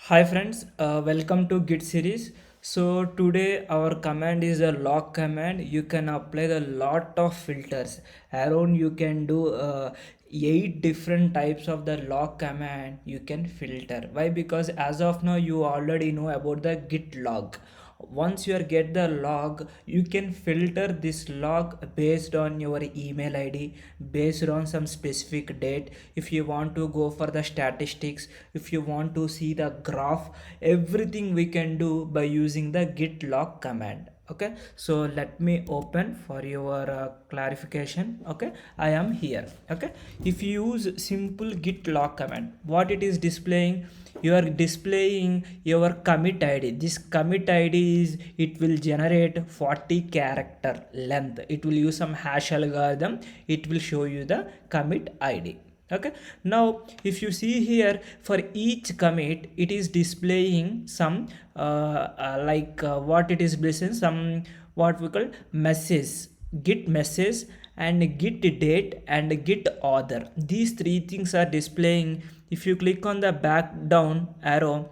Hi friends, welcome to Git series. So today our command is a log command. You can apply the lot of filters. Around you can do 8 different types of the log command you can filter. Why? Because as of now you already know about the Git log. Once you get the log, you can filter this log based on your email id, based on some specific date. If you want to go for the statistics, if you want to see the graph, everything we can do by using the git log command. Okay, so let me open for your clarification. Okay, I am here. Okay, if you use simple git log command, what it is displaying, you are displaying your commit id. This commit id is, it will generate 40 character length. It will use some hash algorithm. It will show you the commit id. Okay, now if you see here, for each commit it is displaying some what it is displaying, some what we call message, git message, and git date and git author. These three things are displaying. If you click on the back down arrow,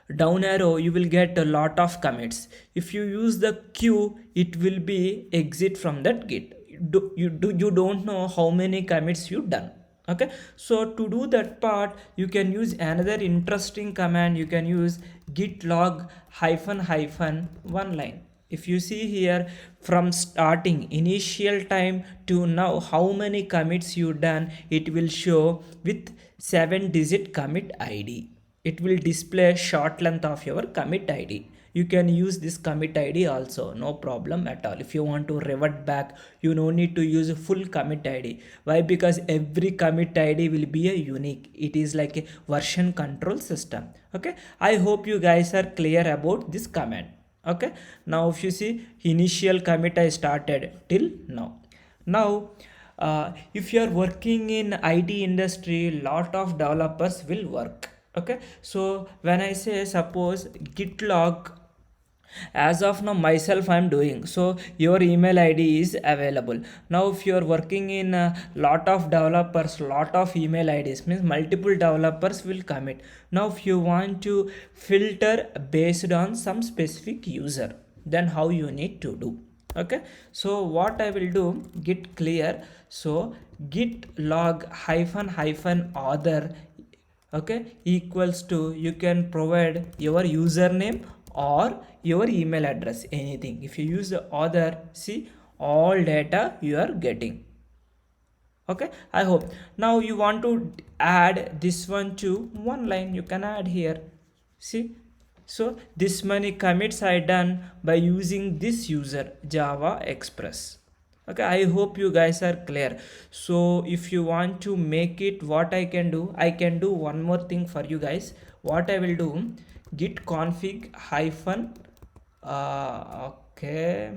you will get a lot of commits. If you use the q, it will be exit from that git. You don't know how many commits you done. Okay, so to do that part, you can use another interesting command. You can use git log hyphen hyphen one line. If you see here, from starting initial time to now how many commits you done, it will show with 7-digit commit id. It will display short length of your commit id. You can use this commit id also, no problem at all. If you want to revert back, you no need to use a full commit id. Why? Because every commit id will be a unique. It is like a version control system. Okay, I hope you guys are clear about this command. Okay, now if you see, initial commit I started till now. If you are working in IT industry, lot of developers will work. Okay, so when I say, suppose git log, as of now myself I am doing, so your email id is available. Now if you are working in a lot of developers, lot of email ids means multiple developers will commit. Now if you want to filter based on some specific user, then how you need to do. Okay, so what I will do, git clear, so git log hyphen hyphen author, okay, equals to, you can provide your username or your email address, anything. If you use the author, see all data you are getting. Okay, I hope. Now you want to add this one to one line, you can add here. See, so this many commits I done by using this user Java Express. Okay, I hope you guys are clear. So if you want to make it, what I can do, I can do one more thing for you guys. What I will do, git config hyphen okay,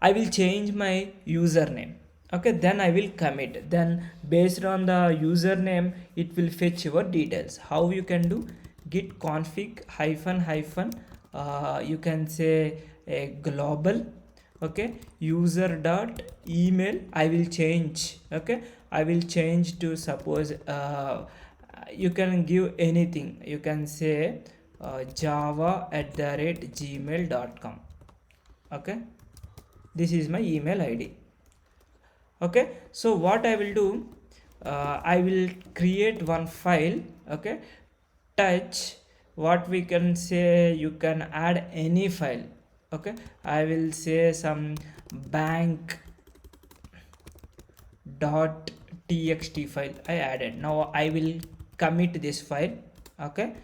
I will change my username. Okay, then I will commit. Then based on the username, it will fetch your details. How you can do, git config hyphen hyphen you can say a global, okay, user dot email. I will change. Okay, I will change to, suppose you can give anything. You can say java@gmail.com. Okay, this is my email id. Okay, so what I will do, I will create one file. Okay, touch, what we can say, you can add any file. Okay, I will say some bank dot txt file I added. Now I will commit this file. Okay,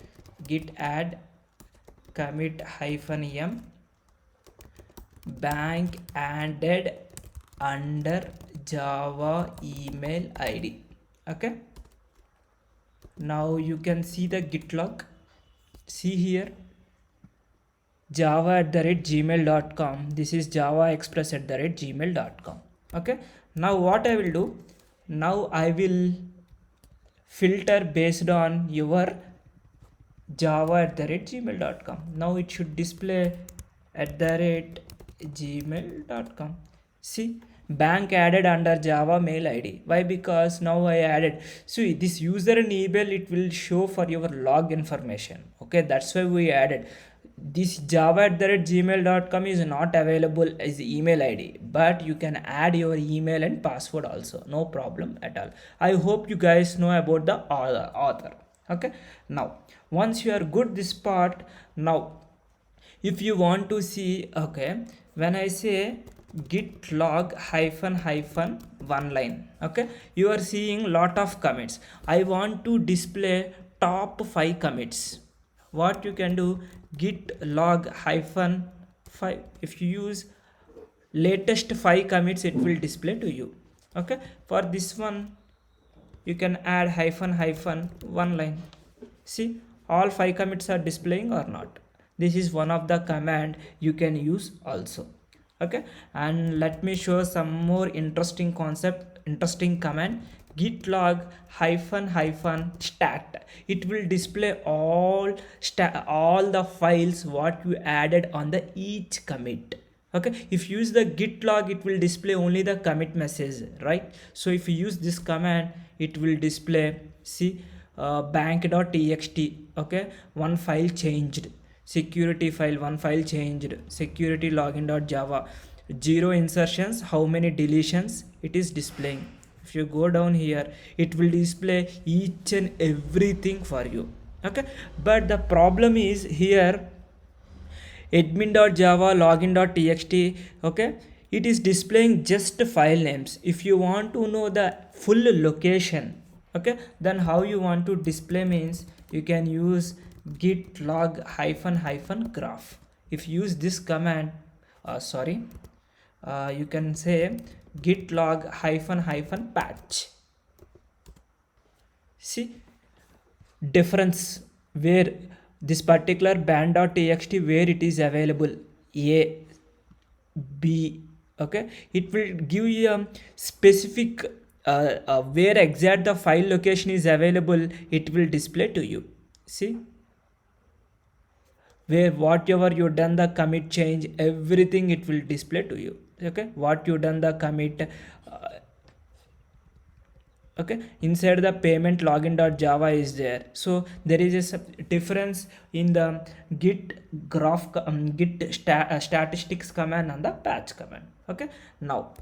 git add commit hyphen m bank added under java email id. Okay, now you can see the git log. See here, java@gmail.com. This is java express@gmail.com. Okay, now what I will do, now I will filter based on your java@gmail.com. Now it should display @gmail.com. See, bank added under Java mail ID. Why? Because now I added. So this user and email, it will show for your log information. Okay, that's why we added. This java@gmail.com is not available as email ID, but you can add your email and password also, no problem at all. I hope you guys know about the author. Okay, now once you are good this part, now if you want to see, okay, when I say git log hyphen hyphen one line, okay, you are seeing lot of commits. I want to display top 5 commits. What you can do, git log hyphen 5, if you use latest 5 commits, it will display to you. Okay, for this one you can add hyphen hyphen one line. See, all 5 commits are displaying or not. This is one of the command you can use also. Okay, and let me show some more interesting concept, interesting command, git log hyphen hyphen stat. It will display all the files what you added on the each commit. Okay, if you use the git log, it will display only the commit message, right? So if you use this command, it will display, see, bank.txt, okay, one file changed, security file one file changed, security login.java, 0 insertions, how many deletions it is displaying. If you go down here, it will display each and everything for you. Okay, but the problem is here, admin.java login.txt, okay, it is displaying just file names. If you want to know the full location, okay, then how you want to display means you can use git log hyphen hyphen graph. If you use this command, you can say git log hyphen hyphen patch. See difference, where this particular band.txt, where it is available, a b, okay, it will give you a specific where exact the file location is available, it will display to you. See, where whatever you done the commit change, everything it will display to you. Okay, what you done the commit, okay, inside the payment login.java is there. So there is a difference in the git graph, statistics command and the patch command. Okay, now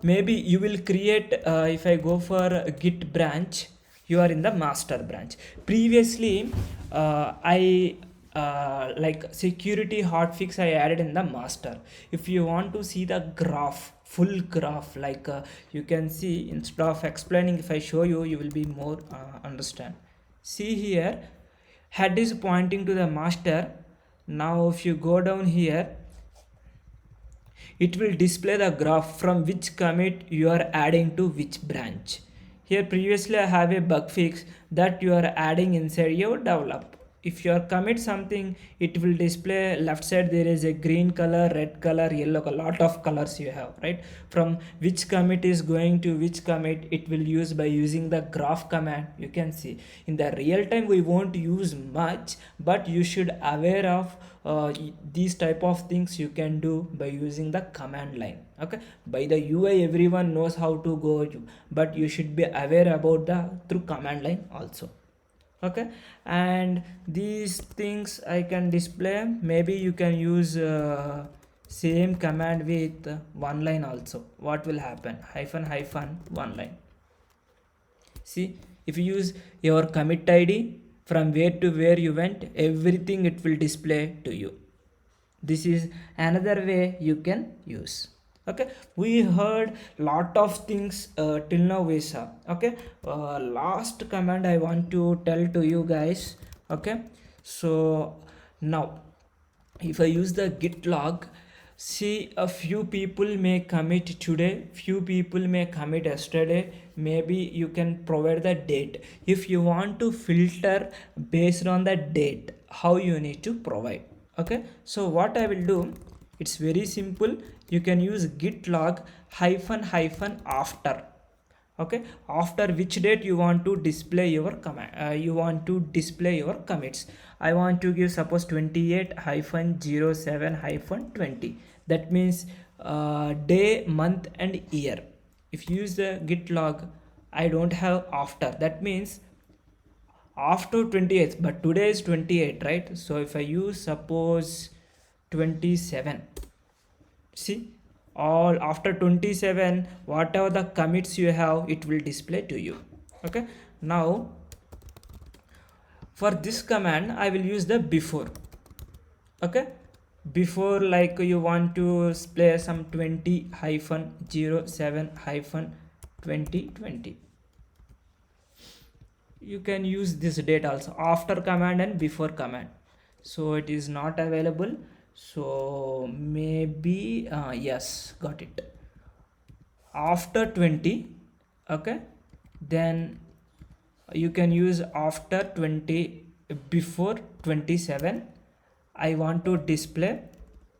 maybe you will create, if I go for git branch, you are in the master branch. Previously I like security hotfix I added in the master. If you want to see the graph, full graph, like you can see, instead of explaining, if I show you, you will be more understand. See here, head is pointing to the master. Now if you go down here, it will display the graph from which commit you are adding to which branch. Here previously I have a bug fix that you are adding inside your develop. If you are commit something, it will display left side, there is a green color, red color, yellow color, lot of colors you have, right? From which commit is going to which commit, it will use by using the graph command. You can see in the real time we won't use much, but you should aware of these type of things you can do by using the command line. Okay, by the UI everyone knows how to go, but you should be aware about the through command line also. Okay, and these things I can display. Maybe you can use same command with one line also. What will happen, hyphen hyphen one line. See, if you use your commit id, from where to where you went, everything it will display to you. This is another way you can use. Okay, we heard lot of things till now we saw. Okay, last command I want to tell to you guys. Okay, so now if I use the git log, see, a few people may commit today, few people may commit yesterday. Maybe you can provide the date. If you want to filter based on the date, how you need to provide. Okay, so what I will do, it's very simple. You can use git log hyphen hyphen after. Okay, after which date you want to display your command, you want to display your commits. I want to give suppose 28 hyphen 07 hyphen 20. That means day, month and year. If you use the git log, I don't have after, that means after 28th, but today is 28, right? So if I use suppose 27, see, all after 27 whatever the commits you have, it will display to you. Okay, now for this command I will use the before. Okay, before, like you want to play some 20 hyphen 07 hyphen 2020, you can use this date also, after command and before command. So it is not available, so maybe yes, got it, after 20. Okay, then you can use after 20, before 27. I want to display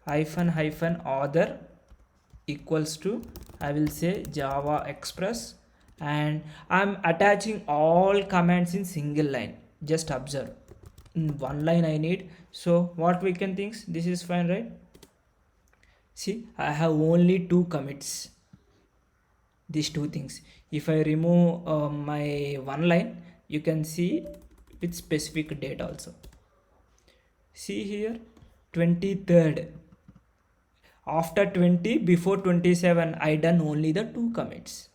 hyphen hyphen other equals to, I will say Java Express, and I'm attaching all commands in single line. Just observe, in one line I need. So what we can think, this is fine, right? See, I have only two commits, these two things. If I remove my one line, you can see with specific date also. See here, 23rd, after 20, before 27, I done only the two commits.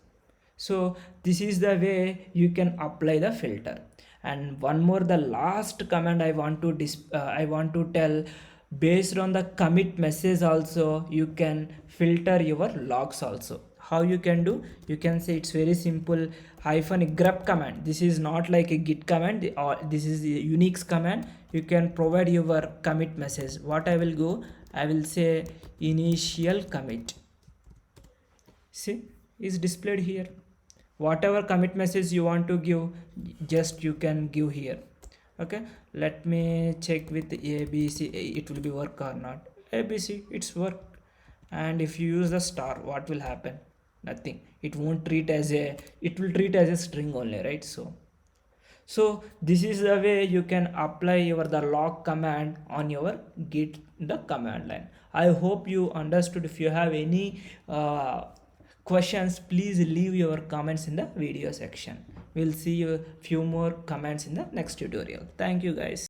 So this is the way you can apply the filter. And one more, the last command I want to I want to tell, based on the commit message also you can filter your logs also. How you can do, you can say it's very simple, hyphen grep command. This is not like a git command, or this is a Unix command. You can provide your commit message. What I will go, I will say initial commit. See, is displayed here. Whatever commit message you want to give, just you can give here. Okay, let me check with ABC, it will be work or not. ABC, it's work. And if you use the star, what will happen? Nothing. It won't treat as a, it will treat as a string only, right? So this is the way you can apply your the log command on your git the command line. I hope you understood. If you have any questions, please leave your comments in the video section. We'll see a few more comments in the next tutorial. Thank you guys.